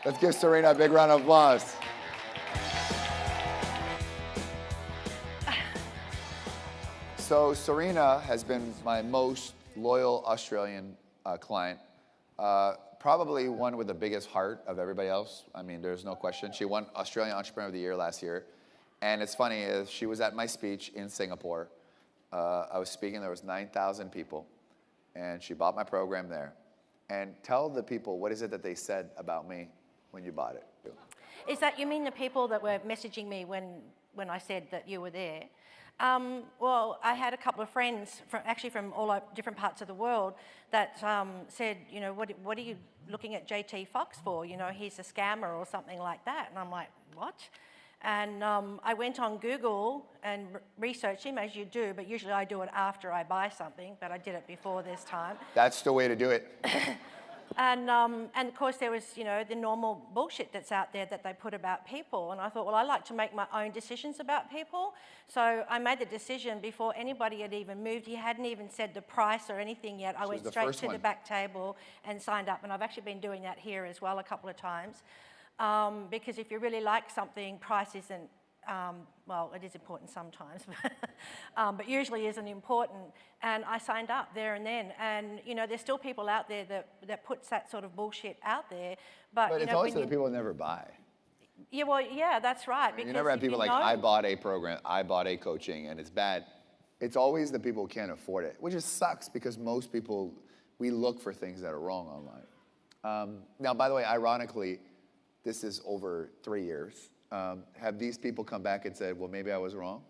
Let's give Serena a big round of applause. So Serena has been my most loyal Australian client. Probably one with the biggest heart of everybody else. I mean, there's no question. She won Australian Entrepreneur of the Year last year. And it's funny, is she was at my speech in Singapore. I was speaking, there was 9,000 people. And she bought my program there. And tell the people, what is it that they said about me when you bought it? Is that, you mean the people that were messaging me when I said that you were there? Well, I had a couple of friends, from all different parts of the world, that said, you know, what are you looking at JT Foxx for? You know, he's a scammer or something like that. And I'm like, what? And I went on Google and researched him, as you do, but usually I do it after I buy something, but I did it before this time. That's the way to do it. And of course there was, you know, the normal bullshit that's out there that they put about people. And I thought, well, I like to make my own decisions about people. So I made the decision before anybody had even moved. He hadn't even said the price or anything yet. I went straight to the back table and signed up. And I've actually been doing that here as well a couple of times. Because if you really like something, price isn't, well, it is important sometimes, but usually isn't important. And I signed up there and then. And, you know, there's still people out there that puts that sort of bullshit out there. But you it's know, also the people that never buy. Yeah, well, yeah, that's right. You never have people like, I bought a program, I bought a coaching, and it's bad. It's always the people who can't afford it, which just sucks because most people, we look for things that are wrong online. Now, by the way, ironically, this is over 3 years. Have these people come back and said, well, maybe I was wrong?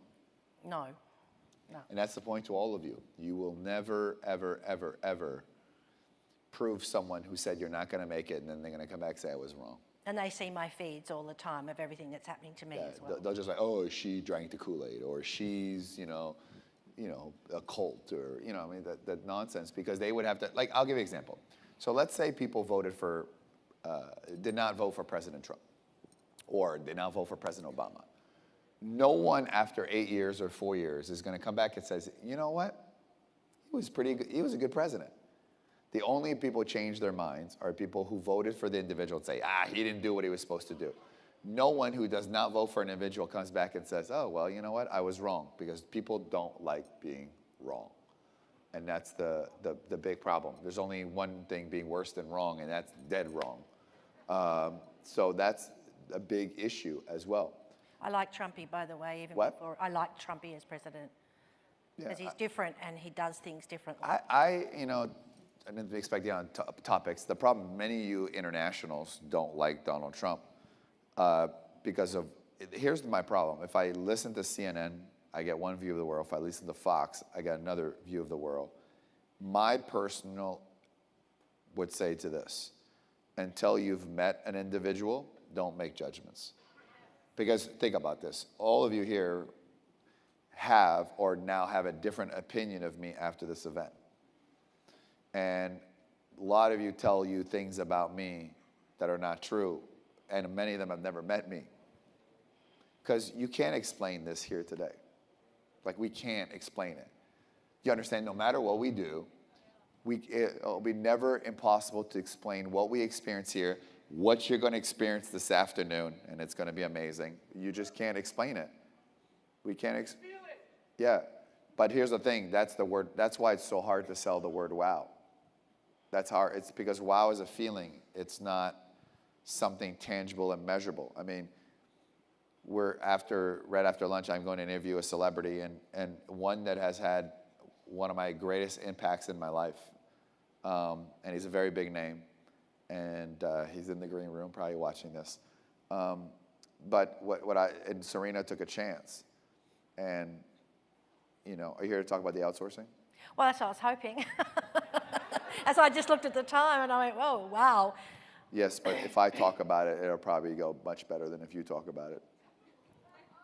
No, no. And that's the point to all of you. You will never, ever, ever, ever prove someone who said you're not going to make it, and then they're going to come back and say I was wrong. And they see my feeds all the time of everything that's happening to me as well. They'll just like, oh, she drank the Kool-Aid, or she's, you know, a cult, or, you know, I mean, that nonsense, because they would have to, like, I'll give you an example. So let's say people voted for, did not vote for President Trump, or did not vote for President Obama. No one after 8 years or 4 years is going to come back and says, you know what? He was pretty good. He was a good president. The only people who change their minds are people who voted for the individual and say, he didn't do what he was supposed to do. No one who does not vote for an individual comes back and says, oh, well, you know what? I was wrong, because people don't like being wrong. And that's the big problem. There's only one thing being worse than wrong, and that's dead wrong. So that's a big issue as well. I like Trumpy, by the way, even what? before. I like Trumpy as president. Because he's different and he does things differently. You know, I didn't expect you on topics. The problem, many of you internationals don't like Donald Trump because of, here's my problem. If I listen to CNN, I get one view of the world. If I listen to Fox, I get another view of the world. My personal would say to this, until you've met an individual, don't make judgments. Because think about this. All of you here have or now have a different opinion of me after this event. And a lot of you tell you things about me that are not true, and many of them have never met me. Because you can't explain this here today. Like, we can't explain it. You understand, no matter what we do, it'll be never impossible to explain what we experience here, what you're going to experience this afternoon, and it's going to be amazing. You just can't explain it. We can't feel it. Yeah, but here's the thing. That's the word. That's why it's so hard to sell the word wow. That's hard. It's because wow is a feeling. It's not something tangible and measurable. I mean, right after lunch, I'm going to interview a celebrity, and one that has had one of my greatest impacts in my life. And he's a very big name. And he's in the green room, probably watching this. But and Serena took a chance. And, you know, are you here to talk about the outsourcing? Well, that's what I was hoping. As I just looked at the time and I went, oh, wow. Yes, but if I talk about it, it'll probably go much better than if you talk about it.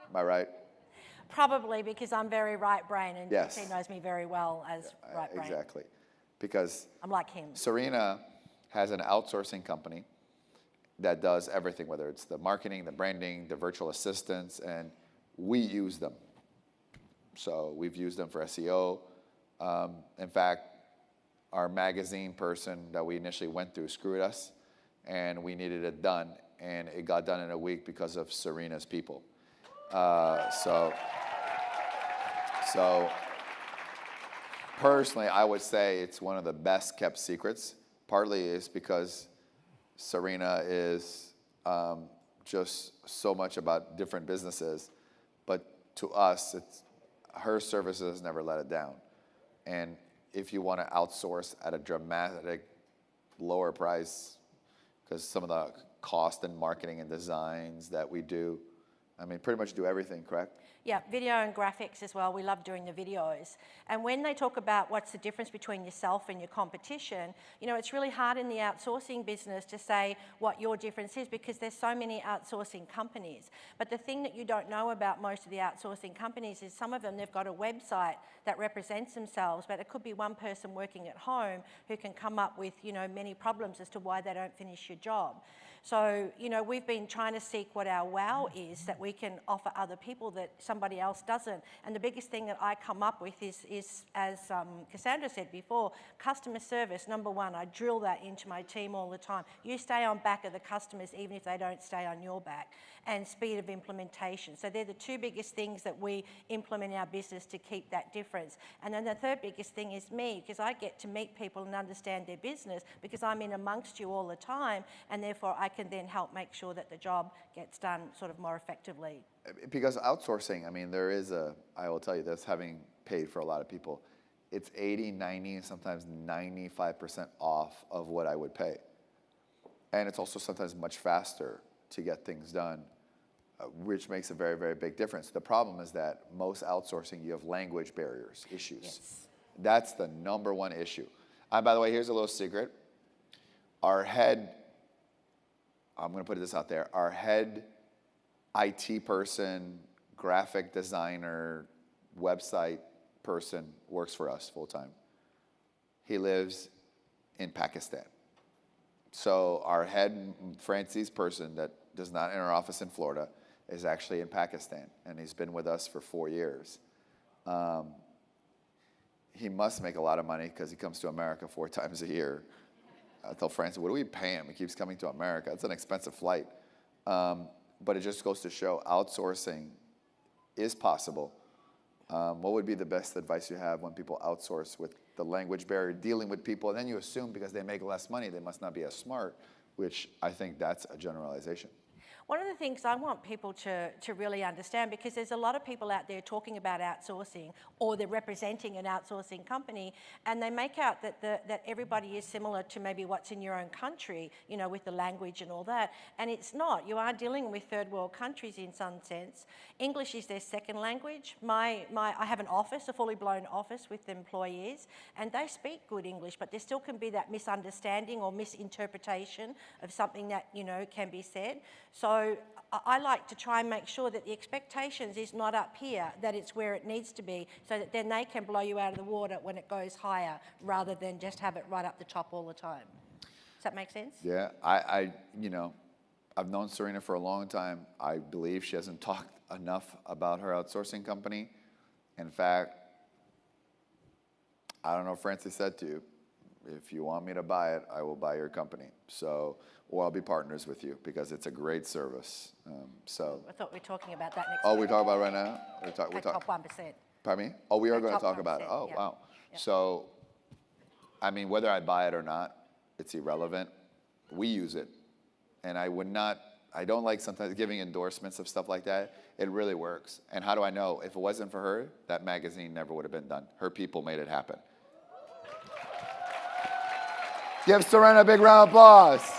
Am I right? Probably, because I'm very right-brained, and yes. he knows me very well as right-brained. Exactly. Because I'm like him. Serena has an outsourcing company that does everything, whether it's the marketing, the branding, the virtual assistants, and we use them. So we've used them for SEO. In fact, our magazine person that we initially went through screwed us, and we needed it done, and it got done in a week because of Serena's people. So personally, I would say it's one of the best kept secrets. Partly is because Serena is just so much about different businesses, but to us, her services never let it down. And if you want to outsource at a dramatic lower price, because some of the cost and marketing and designs that we do, I mean, pretty much do everything, correct? Yeah, video and graphics as well. We love doing the videos. And when they talk about what's the difference between yourself and your competition, you know, it's really hard in the outsourcing business to say what your difference is because there's so many outsourcing companies. But the thing that you don't know about most of the outsourcing companies is some of them, they've got a website that represents themselves, but it could be one person working at home who can come up with, you know, many problems as to why they don't finish your job. So, you know, we've been trying to seek what our wow is that we can offer other people that somebody else doesn't. And the biggest thing that I come up with is as Cassandra said before, customer service, number one. I drill that into my team all the time. You stay on back of the customers even if they don't stay on your back. And speed of implementation. So they're the two biggest things that we implement in our business to keep that difference. And then the third biggest thing is me, because I get to meet people and understand their business because I'm in amongst you all the time, and therefore I can then help make sure that the job gets done sort of more effectively. Because outsourcing, I mean, I will tell you this, having paid for a lot of people, it's 80, 90, sometimes 95% off of what I would pay. And it's also sometimes much faster to get things done, which makes a very, very big difference. The problem is that most outsourcing, you have language barriers, issues. Yes. That's the number one issue. And by the way, here's a little secret. Our head, I'm going to put this out there, our head IT person, graphic designer, website person works for us full time. He lives in Pakistan. So our head Francis person that does not enter office in Florida is actually in Pakistan, and he's been with us for 4 years. He must make a lot of money because he comes to America 4 times a year. I tell Francis, what do we pay him? He keeps coming to America. It's an expensive flight. But it just goes to show outsourcing is possible. What would be the best advice you have when people outsource with the language barrier, dealing with people, and then you assume because they make less money, they must not be as smart, which I think that's a generalization. One of the things I want people to really understand, because there's a lot of people out there talking about outsourcing, or they're representing an outsourcing company, and they make out that everybody is similar to maybe what's in your own country, you know, with the language and all that. And it's not. You are dealing with third world countries in some sense. English is their second language. I have an office, a fully blown office with employees, and they speak good English, but there still can be that misunderstanding or misinterpretation of something that, you know, can be said. So I like to try and make sure that the expectations is not up here, that it's where it needs to be, so that then they can blow you out of the water when it goes higher, rather than just have it right up the top all the time. Does that make sense? Yeah, you know, I've known Serena for a long time. I believe she hasn't talked enough about her outsourcing company. In fact, I don't know if Francis said to you, if you want me to buy it, I will buy your company. So, or I'll be partners with you because it's a great service. I thought we were talking about that next Oh, week. we talk about it right now? We talk. Top 1%. Pardon me? Oh, we are At going to top talk about it. 1%, Oh, yeah. wow. Yeah. So, I mean, whether I buy it or not, it's irrelevant. We use it. And I don't like sometimes giving endorsements of stuff like that. It really works. And how do I know? If it wasn't for her, that magazine never would have been done. Her people made it happen. Give Serena a big round of applause.